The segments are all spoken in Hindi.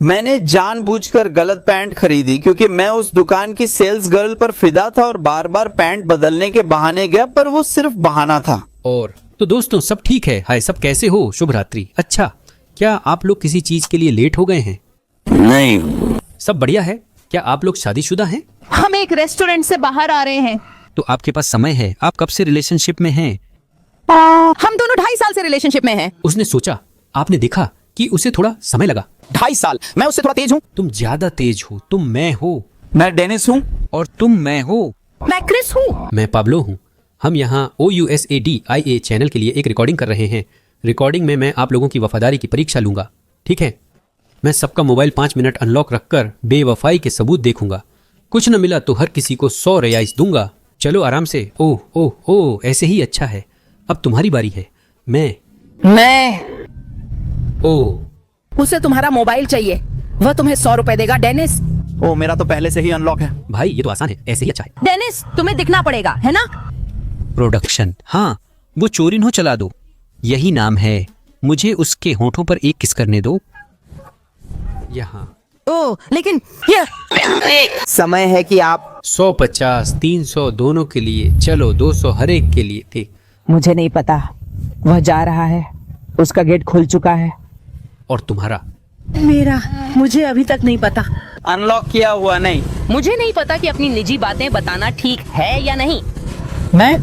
मैंने जानबूझकर गलत पैंट खरीदी क्योंकि मैं उस दुकान की सेल्स गर्ल पर फिदा था और बार बार पैंट बदलने के बहाने गया, पर वो सिर्फ बहाना था। और तो दोस्तों सब ठीक है। हाय, सब कैसे हो? शुभ रात्रि। अच्छा, क्या आप लोग किसी चीज के लिए लेट हो गए हैं? नहीं। सब बढ़िया है। क्या आप लोग शादीशुदा हैं? हम एक रेस्टोरेंट से बाहर आ रहे हैं। तो आपके पास समय है। आप कब से रिलेशनशिप में हैं? हम दोनों 2.5 साल से रिलेशनशिप में हैं। उसने सोचा, आपने देखा कि उसे थोड़ा समय लगा। 2.5 साल? मैं उससे थोड़ा तेज हूँ। तुम ज्यादा तेज हो। तुम मैं हो। मैं डेनिस हूँ। और तुम मैं हो। मैं क्रिस हूँ। मैं पाब्लो हूँ। हम यहाँ OUSADIA चैनल के लिए एक रिकॉर्डिंग कर रहे हैं। रिकॉर्डिंग में मैं आप लोगों की वफादारी की परीक्षा लूंगा, ठीक है? मैं सबका मोबाइल 5 मिनट अनलॉक रखकर बेवफाई के सबूत देखूंगा। कुछ न मिला तो हर किसी को 100 रियाइस दूंगा। चलो आराम से। ओह ओह ओह, ऐसे ही अच्छा है। अब तुम्हारी बारी है। मैं ओह, उसे तुम्हारा मोबाइल चाहिए। वह तुम्हें 100 रुपए देगा डेनिस। ओ, मेरा तो पहले से ही अनलॉक है। भाई ये तो आसान है, ऐसे ही अच्छा है। डेनिस, तुम्हें दिखना पड़ेगा, है ना? प्रोडक्शन। हाँ, वो चोरिन्हो चला दो। यही नाम है। मुझे उसके होठों पर एक किस करने दो। यहाँ ओह, लेकिन ये समय है कि आप 150, 300 दोनों के लिए। चलो 200 हर एक के लिए। ठीक। मुझे नहीं पता। वह जा रहा है। उसका गेट खुल चुका है। और तुम्हारा? मेरा मुझे अभी तक नहीं पता। अनलॉक किया हुआ नहीं। मुझे नहीं पता कि अपनी निजी बातें बताना ठीक है या नहीं।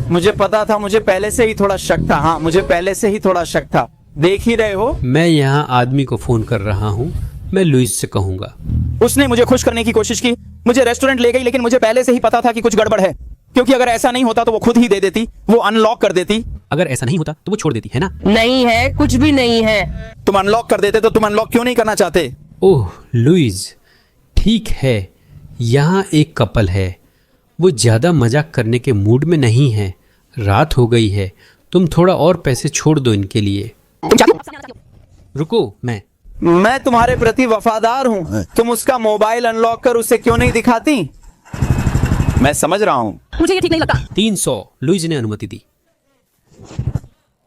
मुझे पता था। मुझे पहले से ही थोड़ा शक था। हाँ, मुझे पहले से ही थोड़ा शक था। देख ही रहे हो। मैं यहाँ आदमी को फोन कर रहा हूँ। मैं लुइस से कहूंगा। उसने मुझे खुश करने की कोशिश की, मुझे रेस्टोरेंट ले गई, लेकिन मुझे पहले से ही पता था कि कुछ गड़बड़ है, क्योंकि अगर ऐसा नहीं होता तो वो खुद ही दे देती, वो अनलॉक कर देती। अगर ऐसा नहीं होता तो वो छोड़ देती, है ना? नहीं है, कुछ भी नहीं है। तुम अनलॉक कर देते तो तुम अनलॉक क्यों नहीं करना चाहते? ओह लुइस, ठीक है। यहाँ एक कपल है। वो ज्यादा मजाक करने के मूड में नहीं है। रात हो गई है। तुम थोड़ा और पैसे छोड़ दो इनके लिए। रुको, मैं तुम्हारे प्रति वफादार हूँ। तुम उसका मोबाइल अनलॉक कर उसे क्यों नहीं दिखाती? मैं समझ रहा हूँ। मुझे ये ठीक नहीं लगता। 300 लुइस ने अनुमति दी।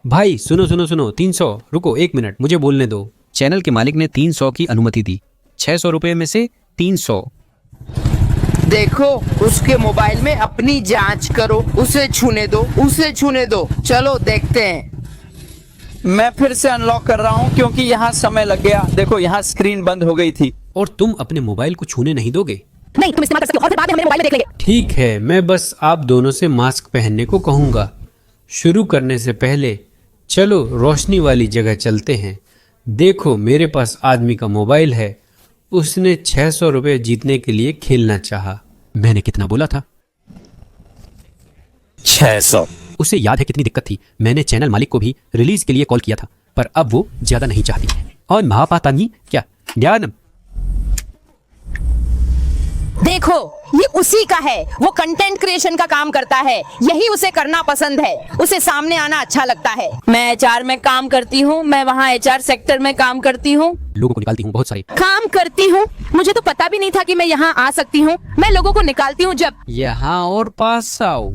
भाई सुनो सुनो सुनो, 300। रुको 1 मिनट, मुझे बोलने दो। चैनल के मालिक ने 300 की अनुमति दी। 600 रुपए में से 300। देखो, उसके मोबाइल में अपनी जांच करो। उसे छूने दो, उसे छूने दो। चलो देखते हैं। मैं फिर से अनलॉक कर रहा हूँ क्योंकि यहाँ समय लग गया। देखो, यहाँ स्क्रीन बंद हो गई थी। और तुम अपने मोबाइल को छूने नहीं दोगे? नहीं, तुम इस्तेमाल कर सकते हो और फिर बाद में हम मेरे मोबाइल में देख लेंगे। ठीक है, मैं बस आप दोनों से मास्क पहनने को कहूंगा। शुरू करने से पहले चलो रोशनी वाली जगह चलते हैं। देखो, मेरे पास आदमी का मोबाइल है। उसने 600 रुपये जीतने के लिए खेलना चाहा। मैंने कितना बोला था? 600। उसे याद है कितनी दिक्कत थी। मैंने चैनल मालिक को भी रिलीज के लिए कॉल किया था, पर अब वो ज्यादा नहीं चाहती। और महापातानी क्या ज्ञान। देखो, ये उसी का है। वो कंटेंट क्रिएशन का काम करता है। यही उसे करना पसंद है। उसे सामने आना अच्छा लगता है। मैं HR में काम करती हूँ। मैं वहाँ HR सेक्टर में काम करती हूँ। लोगों को निकालती हूँ, बहुत सारे काम करती हूँ। मुझे तो पता भी नहीं था कि मैं यहाँ आ सकती हूँ। मैं लोगों को निकालती हूँ जब यहाँ और पास आओ।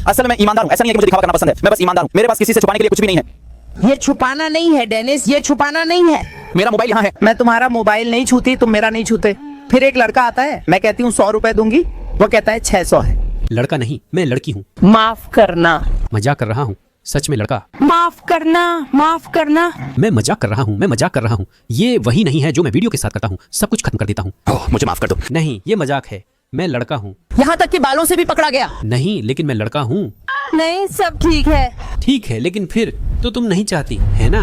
असल में ईमानदार हूँ। ऐसा नहीं है कि मुझे दिखावा करना पसंद है। मैं बस ईमानदार हूँ। मेरे पास किसी से छुपाने के लिए कुछ भी नहीं है। ये छुपाना नहीं है डेनिस, ये छुपाना नहीं है। मेरा मोबाइल यहाँ है। मैं तुम्हारा मोबाइल नहीं छूती, तुम मेरा नहीं छूते। फिर एक लड़का आता है, मैं कहती हूँ 100 रुपए दूंगी, वो कहता है 600 है। लड़का नहीं, मैं लड़की हूँ। माफ करना, मजाक कर रहा हूँ, सच में लड़का। माफ करना, माफ करना। मैं मजाक कर रहा हूँ, मैं मजाक कर रहा हूँ। ये वही नहीं है जो मैं वीडियो के साथ करता हूँ। सब कुछ खत्म कर देता हूँ। मुझे माफ कर दो। नहीं, ये मजाक है। मैं लड़का हूँ। यहाँ तक कि बालों से भी पकड़ा गया। नहीं, लेकिन मैं लड़का हूँ। नहीं, सब ठीक है। ठीक है, लेकिन फिर तो तुम नहीं चाहती, है ना?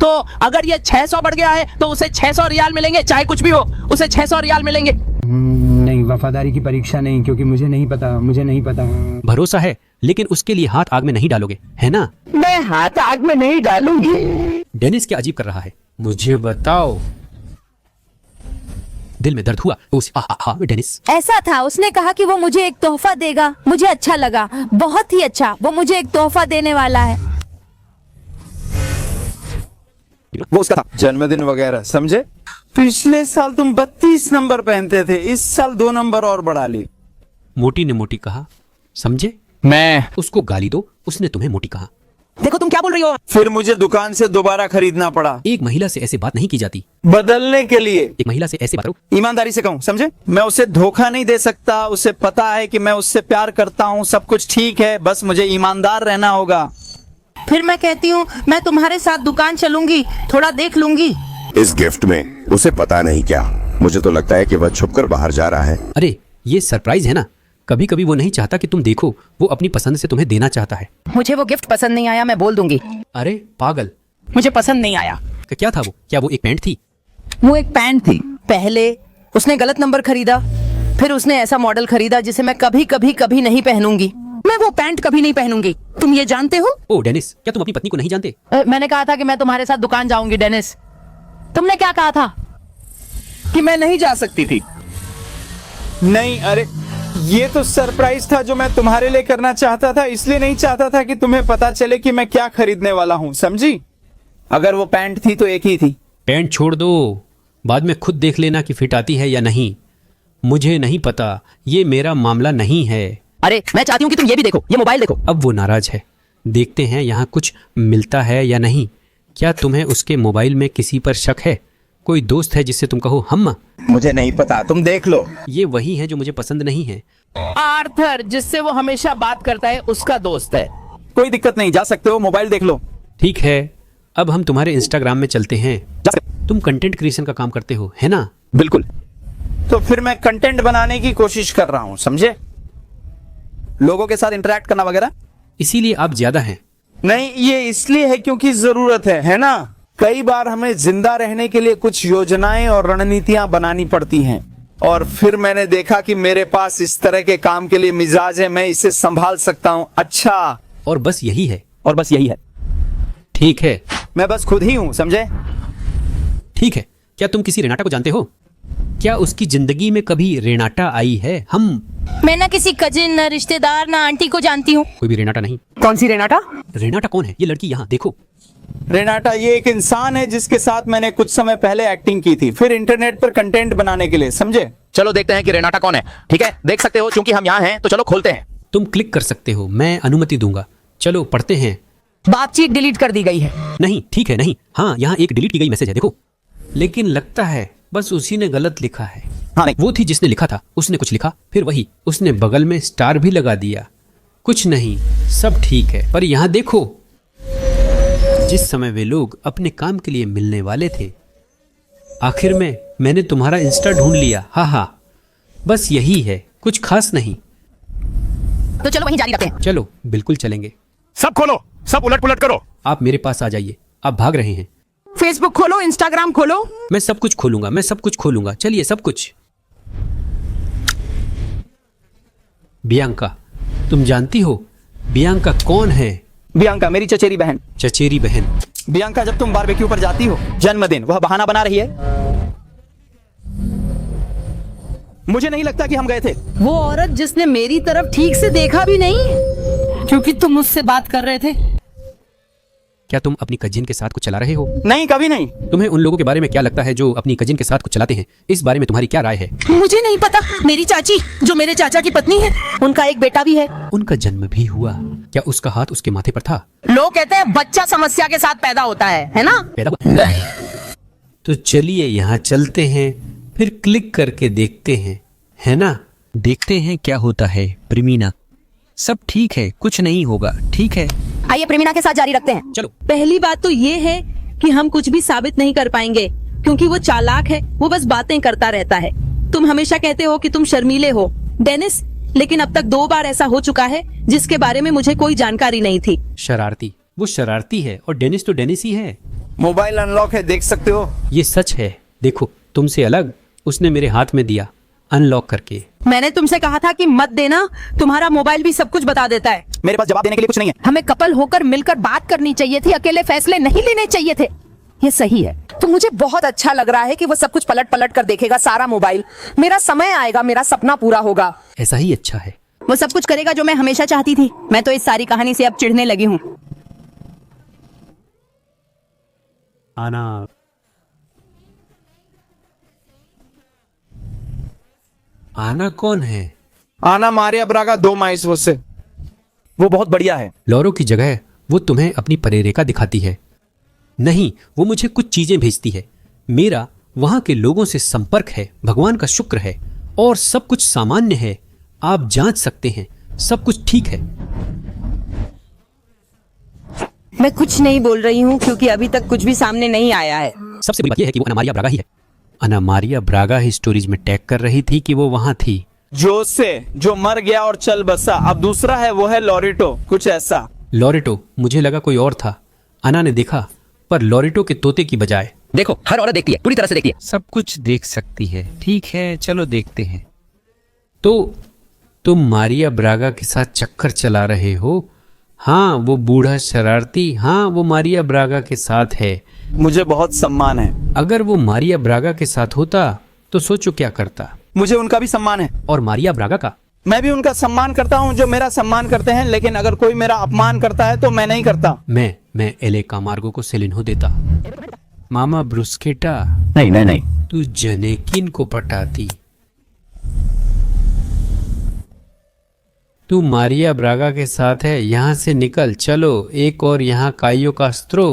तो अगर ये 600 बढ़ गया है तो उसे 600 रियाल मिलेंगे, चाहे कुछ भी हो, उसे 600 रियाल मिलेंगे। नहीं, वफादारी की परीक्षा नहीं, क्योंकि मुझे नहीं पता। भरोसा है, लेकिन उसके लिए हाथ आग में नहीं डालोगे, है ना? मैं हाथ आग में नहीं डालूंगी। डेनिस क्या अजीब कर रहा है? मुझे बताओ। दिल में दर्द हुआ। डेनिस ऐसा था, उसने कहा कि वो मुझे एक तोहफा देगा। मुझे अच्छा लगा, बहुत ही अच्छा। वो मुझे एक तोहफा देने वाला है। वो उसका था, जन्मदिन वगैरह, समझे? पिछले साल तुम 32 नंबर पहनते थे, इस साल 2 नंबर और बढ़ा ली। मोटी ने मोटी कहा, समझे? मैं उसको गाली दो, उसने तुम्हें मोटी कहा। देखो तुम क्या बोल रही हो। फिर मुझे दुकान से दोबारा खरीदना पड़ा एक महिला से ऐसे बात नहीं की जाती। बदलने के लिए। एक महिला से ऐसे बात करो। ईमानदारी से कहूँ, समझे? मैं उसे धोखा नहीं दे सकता, उसे पता है कि मैं उससे प्यार करता हूँ, सब कुछ ठीक है, बस मुझे ईमानदार रहना होगा। फिर मैं कहती हूँ मैं तुम्हारे साथ दुकान चलूंगी, थोड़ा देख लूंगी। इस गिफ्ट में उसे पता नहीं क्या, मुझे तो लगता है कि वह छुपकर बाहर जा रहा है। अरे ये सरप्राइज है ना। कभी कभी वो नहीं चाहता कि तुम देखो, वो अपनी पसंद से तुम्हें देना चाहता है। मुझे वो गिफ्ट पसंद नहीं आया, मैं बोल दूंगी। अरे पागल, मुझे पसंद नहीं आया। क्या था वो? क्या वो एक पैंट थी? वो एक पैंट थी। पहले उसने गलत नंबर खरीदा, फिर उसने ऐसा मॉडल खरीदा जिसे मैं कभी कभी कभी नहीं पहनूंगी। मैं वो पैंट कभी नहीं पहनूंगी, तुम ये जानते हो? ओ डेनिस, क्या तुम अपनी पत्नी को नहीं जानते? मैंने कहा था कि मैं तुम्हारे साथ दुकान जाऊंगी। डेनिस, तुमने क्या कहा था? कि मैं नहीं जा सकती थी। नहीं, अरे ये तो सरप्राइज था जो मैं तुम्हारे लिए करना चाहता था, इसलिए नहीं चाहता था कि तुम्हें पता चले कि मैं क्या खरीदने वाला हूँ, समझी? अगर वो पैंट थी तो एक ही थी। पैंट छोड़ दो, बाद में खुद देख लेना कि फिट आती है या नहीं। मुझे नहीं पता, ये मेरा मामला नहीं है। अरे मैं चाहती हूँ कि तुम ये भी देखो, ये मोबाइल देखो। अब वो नाराज है। देखते हैं यहाँ कुछ मिलता है या नहीं। क्या तुम्हें उसके मोबाइल में किसी पर शक है? कोई दोस्त है जिससे तुम कहो हम? मुझे नहीं पता, तुम देख लो। ये वही है जो मुझे पसंद नहीं है। आर्थर, जिससे वो हमेशा बात करता है, उसका दोस्त है। कोई दिक्कत नहीं, जा सकते हो, मोबाइल देख लो। ठीक है, अब हम तुम्हारे इंस्टाग्राम में चलते हैं। तुम कंटेंट क्रिएशन का काम करते हो, है ना? बिल्कुल। तो फिर मैं कंटेंट बनाने की कोशिश कर रहा हूँ, समझे? लोगों के साथ इंटरेक्ट करना वगैरह। इसीलिए आप ज्यादा हैं। नहीं, ये इसलिए है क्योंकि जरूरत है ना? कई बार हमें जिंदा रहने के लिए कुछ योजनाएं और रणनीतियां बनानी पड़ती हैं, और फिर मैंने देखा कि मेरे पास इस तरह के काम के लिए मिजाज है, मैं इसे संभाल सकता हूं। अच्छा, और बस यही है। और बस यही है। ठीक है, मैं बस खुद ही हूं, समझे? ठीक है। क्या तुम किसी रेनाटा को जानते हो? क्या उसकी जिंदगी में कभी रेनाटा आई है? मैं ना किसी कजिन, ना रिश्तेदार, ना आंटी को जानती हूँ। कोई भी रेनाटा नहीं। कौन सी रेनाटा? रेनाटा कौन है? ये लड़की यहाँ देखो। रेनाटा ये एक इंसान है जिसके साथ मैंने कुछ समय पहले एक्टिंग की थी, फिर इंटरनेट पर कंटेंट बनाने के लिए, समझे? चलो देखते हैं कि रेनाटा कौन है। ठीक है, देख सकते हो, क्योंकि हम यहाँ हैं तो चलो खोलते हैं। तुम क्लिक कर सकते हो, मैं अनुमति दूंगा। चलो पढ़ते हैं। बातचीत डिलीट कर दी गई है। नहीं, ठीक है, नहीं। हाँ, यहाँ एक डिलीट की गई मैसेज है, देखो। लेकिन लगता है बस उसी ने गलत लिखा है। हाँ, नहीं। वो थी जिसने लिखा था, उसने कुछ लिखा, फिर वही उसने बगल में स्टार भी लगा दिया। कुछ नहीं, सब ठीक है। पर यहाँ देखो, जिस समय वे लोग अपने काम के लिए मिलने वाले थे, आखिर में मैंने तुम्हारा इंस्टा ढूंढ लिया। हाँ हाँ, बस यही है, कुछ खास नहीं। तो चलो वहीं जारी रखते हैं। चलो, बिल्कुल चलेंगे। सब खोलो, सब उलट पुलट करो। आप मेरे पास आ जाइए। आप भाग रहे हैं। फेसबुक खोलो, इंस्टाग्राम खोलो। मैं सब कुछ खोलूंगा, मैं सब कुछ खोलूंगा। चलिए, सब कुछ। बियांका, तुम जानती हो बियांका कौन है? बियांका मेरी चचेरी बहन। चचेरी बहन। बियांका, जब तुम बारबेक्यू पर जाती हो, जन्मदिन, वह बहाना बना रही है। मुझे नहीं लगता कि हम गए थे। वो औरत जिसने मेरी तरफ ठीक से देखा भी नहीं, क्योंकि तुम मुझसे बात कर रहे थे। क्या तुम अपनी कजिन के साथ कुछ चला रहे हो? नहीं, कभी नहीं। तुम्हें उन लोगों के बारे में क्या लगता है जो अपनी कजिन के साथ कुछ चलाते हैं? इस बारे में तुम्हारी क्या राय है? मुझे नहीं पता। मेरी चाची, जो मेरे चाचा की पत्नी है, उनका एक बेटा भी है। उनका जन्म भी हुआ। क्या उसका हाथ उसके माथे पर था? लोग कहते हैं बच्चा समस्या के साथ पैदा होता है ना? पैदा हुआ? तो चलिए यहाँ चलते हैं, फिर क्लिक करके देखते हैं, है ना? देखते हैं क्या होता है। प्रेमीना, सब ठीक है, कुछ नहीं होगा, ठीक है? आइए प्रेमिना के साथ जारी रखते हैं। चलो। पहली बात तो ये है कि हम कुछ भी साबित नहीं कर पाएंगे, क्योंकि वो चालाक है, वो बस बातें करता रहता है। तुम हमेशा कहते हो कि तुम शर्मीले हो, डेनिस, लेकिन अब तक 2 बार ऐसा हो चुका है जिसके बारे में मुझे कोई जानकारी नहीं थी। शरारती, वो शरारती है, और डेनिस तो डेनिस ही है। मोबाइल अनलॉक है, देख सकते हो। ये सच है, देखो, तुमसे अलग उसने मेरे हाथ में दिया, अनलॉक करके। मैंने तुमसे कहा था कि मत देना, तुम्हारा मोबाइल भी सब कुछ बता देता है। मेरे पास जवाब देने के लिए कुछ नहीं है। हमें कपल होकर मिलकर बात करनी चाहिए थी, अकेले फैसले नहीं लेने चाहिए थे। ये सही है। तो मुझे बहुत अच्छा लग रहा है कि वो सब कुछ पलट पलट कर देखेगा, सारा मोबाइल। मेरा समय आएगा, मेरा सपना पूरा होगा। ऐसा ही अच्छा है। वो सब कुछ करेगा जो मैं हमेशा चाहती थी। मैं तो इस सारी कहानी से अब चिढ़ने लगी हूँ। आना आना कौन है? आना मारिया ब्रागा 2 माइस वो से। वो बहुत बढ़िया है। लॉरो की जगह वो तुम्हें अपनी परिरेखा दिखाती है। नहीं, वो मुझे कुछ चीजें भेजती है। मेरा वहां के लोगों से संपर्क है, भगवान का शुक्र है, और सब कुछ सामान्य है। आप जांच सकते हैं, सब कुछ ठीक है। मैं कुछ नहीं बोल रही हूँ क्योंकि अभी तक कुछ भी सामने नहीं आया है। सबसे बड़ी बात यह है कि वो अना मारिया ब्रागा ही है। अना मारिया ब्रागा ही स्टोरीज में टैग कर रही थी कि वो वहां थी। जोसे जो मर गया और चल बसा। अब दूसरा है, वो है लॉरिटो, कुछ ऐसा। लॉरिटो, मुझे लगा कोई और था। अना ने देखा, पर लॉरिटो के तोते की बजाय। देखो, हर औरत देखती है, पूरी तरह से देखती है। सब कुछ देख सकती है। ठीक है, चलो देखते हैं। तो तुम मारिया ब्रागा के साथ चक्कर चला रहे हो? हाँ, वो बूढ़ा शरारती, हाँ वो मारिया ब्रागा के साथ है। मुझे बहुत सम्मान है। अगर वो मारिया ब्रागा के साथ होता तो सोचो क्या करता। मुझे उनका भी सम्मान है। और मारिया ब्रागा का? मैं भी उनका सम्मान करता हूँ जो मेरा सम्मान करते हैं, लेकिन अगर कोई मेरा अपमान करता है तो मैं नहीं करता। मैं एले कामार्गो को सेलिन्हो देता। मामा ब्रुस्केटा, नहीं। तू जनेकिन को पटाती। तू मारिया ब्रागा के साथ है, यहाँ से निकल। चलो, एक और यहाँ काइयो कास्त्रो।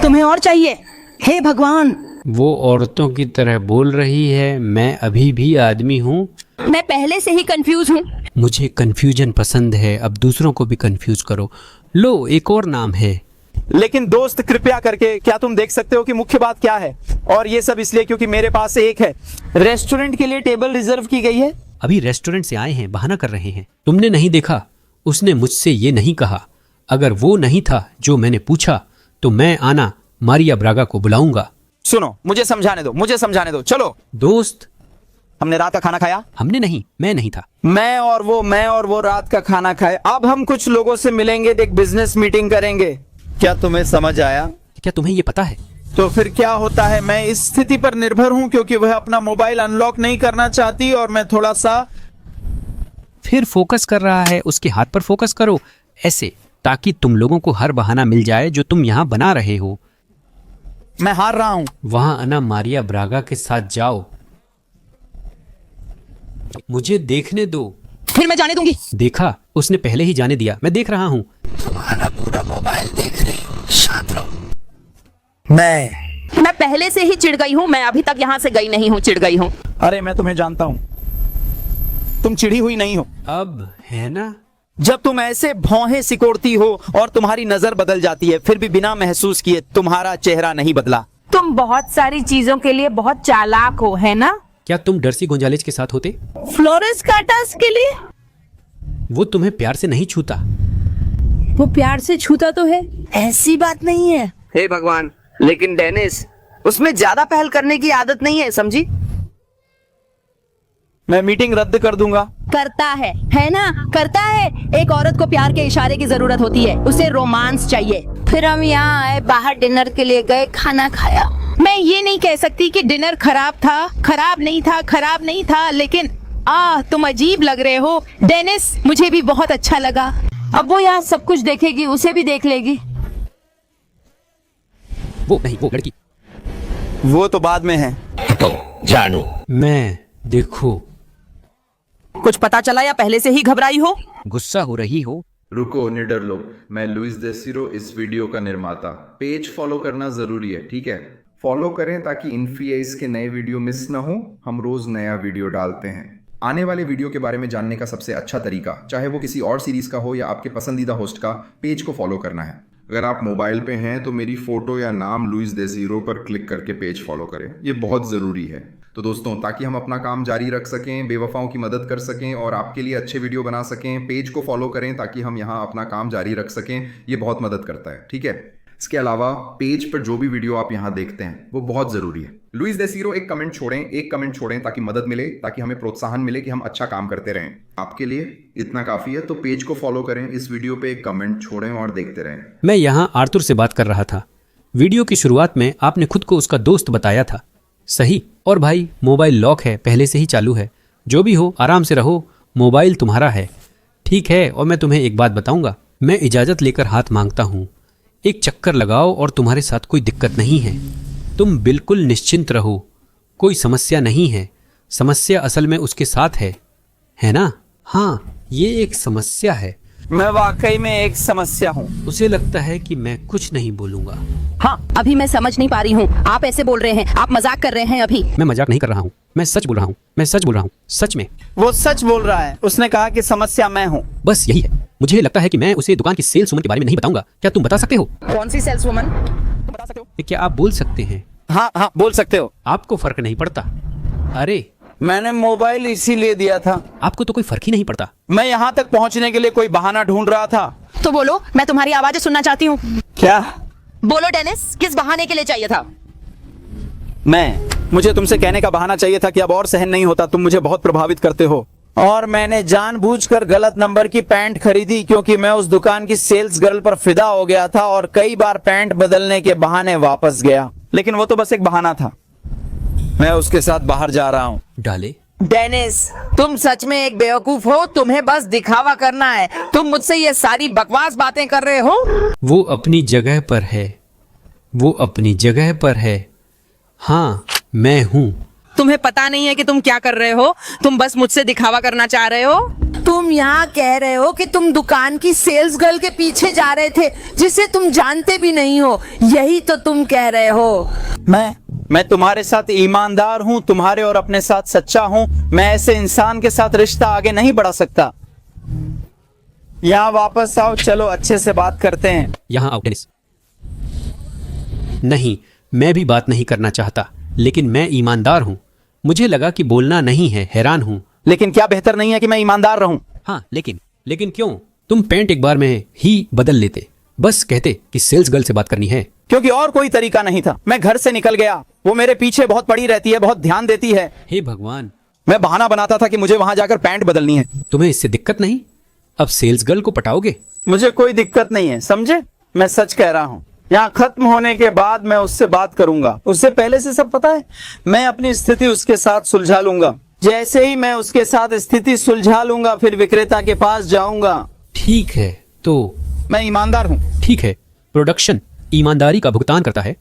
तुम्हें और चाहिए? हे भगवान! वो औरतों की तरह बोल रही है। मैं अभी भी आदमी हूँ। मैं पहले से ही कंफ्यूज हूँ। मुझे कंफ्यूजन पसंद है। अब दूसरों को भी कंफ्यूज करो। लो, एक और नाम है। लेकिन दोस्त, कृपया करके, क्या तुम देख सकते हो कि मुख्य बात क्या है? और ये सब इसलिए क्योंकि मेरे पास एक है। रेस्टोरेंट के लिए टेबल रिजर्व की गई है। अभी रेस्टोरेंट से आए हैं, बहाना कर रहे हैं। तुमने नहीं देखा? उसने मुझसे ये नहीं कहा। अगर वो नहीं था जो मैंने पूछा तो मैं आना मारिया ब्रागा को बुलाऊंगा। सुनो, मुझे समझाने दो। चलो दोस्त, हमने रात का खाना खाया। हमने नहीं, मैं नहीं था। मैं और वो रात का खाना खाए। अब हम कुछ लोगों से मिलेंगे, एक बिजनेस मीटिंग करेंगे। क्या तुम्हें समझ आया? क्या तुम्हें ये पता है? तो फिर क्या होता है, मैं इस स्थिति पर निर्भर हूं क्योंकि वह अपना मोबाइल अनलॉक नहीं करना चाहती और मैं थोड़ा सा। फिर फोकस कर रहा है, उसके हाथ पर फोकस करो ऐसे, ताकि तुम लोगों को हर बहाना मिल जाए जो तुम यहाँ बना रहे हो। मैं हार रहा हूं। वहां अना मारिया ब्रागा के साथ जाओ। मुझे देखने दो। फिर मैं जाने दूंगी। देखा, उसने पहले ही जाने दिया। मैं देख रहा हूँ। तुम्हारा पूरा मोबाइल देख रही हूँ, शांत रहो। मैं पहले से ही चिढ़ गई हूँ। मैं अभी तक यहाँ से गई नहीं हूँ, चिढ़ गई हूँ। अरे मैं तुम्हें जानता हूँ, तुम चिढ़ी हुई नहीं हो। अब है ना? जब तुम ऐसे भौहें सिकोड़ती हो और तुम्हारी नजर बदल जाती है, फिर भी बिना महसूस किए तुम्हारा चेहरा नहीं बदला। तुम बहुत सारी चीजों के लिए बहुत चालाक हो, है ना? क्या तुम डर्सी गोंजालेज के साथ होते? फ्लोरेस काटास के लिए? वो तुम्हें प्यार से नहीं छूता। वो प्यार से छूता तो है, ऐसी बात नहीं है। हे भगवान, लेकिन डेनिस, उसमें ज्यादा पहल करने की आदत नहीं है, समझी? मैं मीटिंग रद्द कर दूंगा। करता है ना? करता है। एक औरत को प्यार के इशारे की जरूरत होती है, उसे रोमांस चाहिए। फिर हम यहाँ आए, बाहर डिनर के लिए गए, खाना खाया। मैं ये नहीं कह सकती कि डिनर खराब नहीं था, लेकिन तुम अजीब लग रहे हो। डेनिस, मुझे भी बहुत अच्छा लगा। अब वो यहाँ सब कुछ देखेगी, उसे भी देख लेगी। वो नहीं, वो लड़की। वो तो बाद में है। जानू, मैं देखो। कुछ पता चला या पहले से ही घबराई हो? गुस्सा हो रही हो? रुको, निडर लोग, मैं लुइस देसिरो, इस वीडियो का निर्माता। पेज फॉलो करना जरूरी है, ठीक है? फॉलो करें ताकि इन्फीएस के नए वीडियो मिस ना हो। हम रोज नया वीडियो डालते हैं। आने वाले वीडियो के बारे में जानने का सबसे अच्छा तरीका, चाहे वो किसी और सीरीज का हो या आपके पसंदीदा होस्ट का, पेज को फॉलो करना है। अगर आप मोबाइल पे हैं तो मेरी फोटो या नाम लुइस देसिरो पर क्लिक करके पेज फॉलो करें, ये बहुत ज़रूरी है। तो दोस्तों, ताकि हम अपना काम जारी रख सकें, बेवफाओं की मदद कर सकें और आपके लिए अच्छे वीडियो बना सकें, पेज को फॉलो करें ताकि हम यहाँ अपना काम जारी रख सकें। ये बहुत मदद करता है, ठीक है? इसके अलावा पेज पर जो भी वीडियो आप यहाँ देखते हैं वो बहुत ज़रूरी है। लुइस देसिरो, एक कमेंट छोड़ें ताकि मदद मिले, ताकि हमें प्रोत्साहन मिले कि हम अच्छा काम करते रहें। आपके लिए इतना काफ़ी है, तो पेज को फॉलो करें, इस वीडियो पे एक कमेंट छोड़ें और देखते रहें। मैं यहाँ आर्थुर से बात कर रहा था। वीडियो की शुरुआत में आपने खुद को उसका दोस्त बताया था, सही? और भाई, मोबाइल लॉक है, पहले से ही चालू है। जो भी हो, आराम से रहो, मोबाइल तुम्हारा है, ठीक है? और मैं तुम्हें एक बात बताऊंगा, मैं इजाज़त लेकर हाथ मांगता हूँ। एक चक्कर लगाओ और तुम्हारे साथ कोई दिक्कत नहीं है। तुम बिल्कुल निश्चिंत रहो, कोई समस्या नहीं है। समस्या असल में उसके साथ है ना? हाँ, ये एक समस्या है। मैं वाकई में एक समस्या हूँ। उसे लगता है कि मैं कुछ नहीं बोलूंगा। हाँ, अभी मैं समझ नहीं पा रही हूँ। आप ऐसे बोल रहे हैं, आप मजाक कर रहे हैं अभी। मैं मजाक नहीं कर रहा हूँ, मैं सच बोल रहा हूँ, मैं सच बोल रहा हूँ, सच में। वो सच बोल रहा है। उसने कहा कि समस्या मैं हूँ। बस यही है। मुझे लगता है कि मैं उसे दुकान की सेल्स वुमन के बारे में नहीं बताऊंगा। क्या तुम बता सकते हो? कौन सी सेल्स वुमन? बता सकते हो? क्या आप बोल सकते हैं? हाँ हाँ, बोल सकते हो। आपको फर्क नहीं पड़ता। अरे मैंने मोबाइल इसीलिए दिया था। आपको तो कोई फर्क ही नहीं पड़ता। मैं यहाँ तक पहुँचने के लिए कोई बहाना ढूंढ रहा था। तो बोलो, मैं तुम्हारी आवाजें सुनना चाहती हूँ। क्या? बोलो डेनिस, किस बहाने के लिए चाहिए था? मुझे तुमसे कहने का बहाना चाहिए था कि अब और सहन नहीं होता, तुम मुझे बहुत प्रभावित करते हो। और मैंने जानबूझकर गलत नंबर की पैंट खरीदी क्योंकि मैं उस दुकान की सेल्स गर्ल पर फिदा हो गया था और कई बार पैंट बदलने के बहाने वापस गया। लेकिन वो तो बस एक बहाना था। मैं उसके साथ बाहर जा रहा हूँ। डाले डेनिस, तुम सच में एक बेवकूफ हो। तुम्हें बस दिखावा करना है। तुम मुझसे ये सारी बकवास बातें कर रहे हो। वो अपनी जगह पर है, वो अपनी जगह पर है। हाँ, मैं हूँ। तुम्हें पता नहीं है कि तुम क्या कर रहे हो? तुम बस मुझसे दिखावा करना चाह रहे हो। तुम यहाँ कह रहे हो कि तुम दुकान की सेल्स गर्ल के पीछे जा रहे थे जिसे तुम जानते भी नहीं हो। यही तो तुम कह रहे हो। मैं तुम्हारे साथ ईमानदार हूँ, तुम्हारे और अपने साथ सच्चा हूँ। मैं ऐसे इंसान के साथ रिश्ता आगे नहीं बढ़ा सकता। यहाँ वापस आओ, चलो अच्छे से बात करते हैं। यहाँ आओ डेनिस। नहीं, मैं भी बात नहीं करना चाहता, लेकिन मैं ईमानदार हूँ। मुझे लगा कि बोलना नहीं है, हैरान हूँ। लेकिन क्या बेहतर नहीं है कि मैं ईमानदार रहूं? हाँ, लेकिन क्यों? तुम पैंट एक बार में ही बदल लेते। बस कहते कि सेल्स गर्ल से बात करनी है। क्योंकि और कोई तरीका नहीं था। मैं घर से निकल गया। वो मेरे पीछे बहुत पड़ी रहती है, बहुत ध्यान देती है। हे भगवान। मैं बहाना बनाता था कि मुझे वहां जाकर पैंट बदलनी है। तुम्हें इससे दिक्कत नहीं? अब सेल्स गर्ल को पटाओगे? मुझे कोई दिक्कत नहीं है, समझे? मैं सच कह रहा हूँ। यहाँ खत्म होने के बाद मैं उससे बात करूंगा। उससे पहले से सब पता है। मैं अपनी स्थिति उसके साथ सुलझा लूंगा। जैसे ही मैं उसके साथ स्थिति सुलझा लूंगा, फिर विक्रेता के पास जाऊंगा। ठीक है, तो मैं ईमानदार हूँ। ठीक है। प्रोडक्शन ईमानदारी का भुगतान करता है।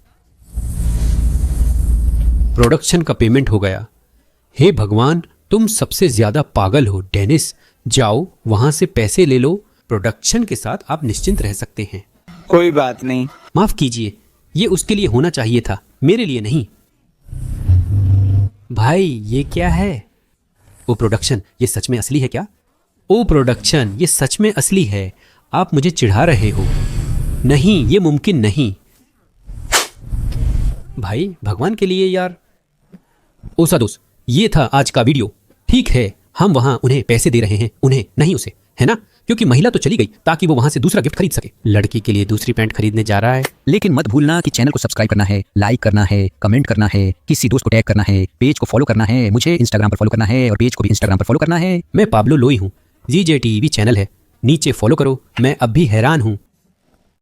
प्रोडक्शन का पेमेंट हो गया। हे भगवान, तुम सबसे ज्यादा पागल हो डेनिस। जाओ वहां से पैसे ले लो। प्रोडक्शन के साथ आप निश्चिंत रह सकते हैं। कोई बात नहीं। माफ कीजिए, ये उसके लिए होना चाहिए था, मेरे लिए नहीं। भाई ये क्या है? ओ प्रोडक्शन, ये सच में असली है क्या? ओ प्रोडक्शन, ये सच में असली है। आप मुझे चिढ़ा रहे हो। नहीं, ये मुमकिन नहीं। भाई भगवान के लिए यार। ओ सादोस, ये था आज का वीडियो। ठीक है, हम वहां उन्हें पैसे दे रहे हैं, उन्हें नहीं उसे, है ना? क्योंकि महिला तो चली गई ताकि वो वहां से दूसरा गिफ्ट खरीद सके। लड़की के लिए दूसरी पैंट खरीदने जा रहा है। लेकिन मत भूलना कि चैनल को सब्सक्राइब करना है, लाइक करना है, कमेंट करना है, किसी दोस्त को टैग करना है, पेज को फॉलो करना है, मुझे इंस्टाग्राम पर फॉलो करना है और पेज को भी इंस्टाग्राम पर फॉलो करना है। मैं पाब्लो लोई हूँ। जीजे टीवी चैनल है, नीचे फॉलो करो। मैं अब भी हैरान हूँ